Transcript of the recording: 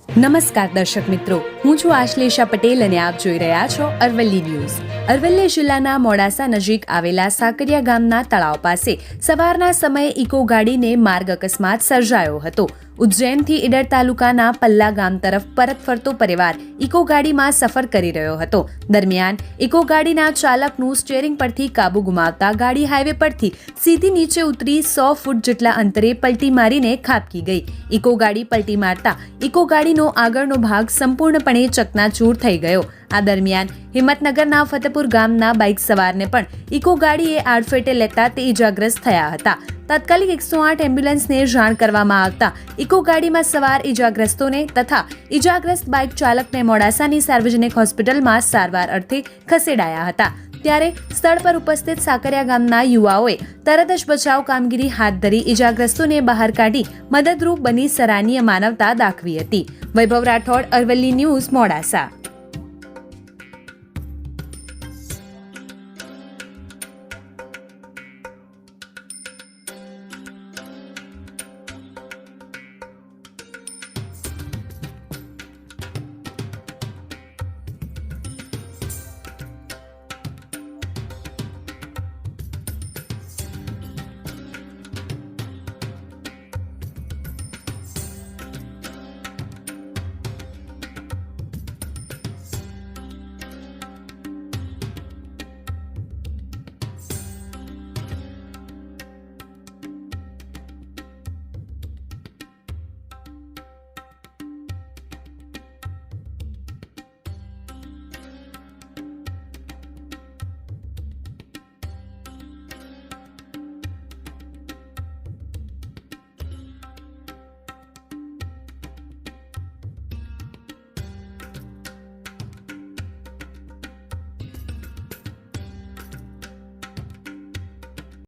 નમસ્કાર દર્શક મિત્રો, હું છું આશ્લેષા પટેલ અને આપ જોઈ રહ્યા છો અરવલ્લી ન્યૂઝ. અરવલ્લી જિલ્લાના મોડાસા નજીક આવેલા સાકરિયા ગામના તળાવ પાસે સવારના સમયે ઇકો ગાડીને માર્ગ અકસ્માત સર્જાયો હતો. ઉજ્જૈનથી ઈડર તાલુકાના પલ્લા ગામ તરફ પરત ફરતો પરિવાર ઇકો ગાડીમાં સફર કરી રહ્યો હતો. દરમિયાન ઇકો ગાડીના ચાલકનું સ્ટીયરિંગ પરથી કાબુ ગુમાવતા ગાડી હાઈવે પરથી સીધી નીચે ઉતરી 100 ફૂટ જેટલા અંતરે પલટી મારીને ખાબકી ગઈ. ઇકો ગાડી પલટી મારતા ઇકો ગાડીનો આગળનો ભાગ સંપૂર્ણપણે ચકનાચૂર થઈ ગયો. આ દરમિયાન હિંમતનગરના ફતેપુર ગામના બાઇક સવારને પણ ઇકો ગાડીએ આડફેટે લેતા તે ઇજાગ્રસ્ત થયા હતા. તાત્કાલિક 108 એમ્બ્યુલન્સને જાણ કરવામાં આવતા ઇકો ગાડીમાં સવાર ઇજાગ્રસ્તોને તથા ઇજાગ્રસ્ત બાઇક ચાલકને મોડાસાની સાર્વજનિક હોસ્પિટલમાં સારવાર અર્થે ખસેડાયા હતા. ત્યારે સ્થળ પર ઉપસ્થિત સાકરિયા ગામના યુવાઓએ તરત જ બચાવ કામગીરી હાથ ધરી ઇજાગ્રસ્તોને બહાર કાઢી મદદરૂપ બની સરાહનીય માનવતા દાખવી હતી. વૈભવ રાઠોડ, અરવલ્લી ન્યૂઝ, મોડાસા.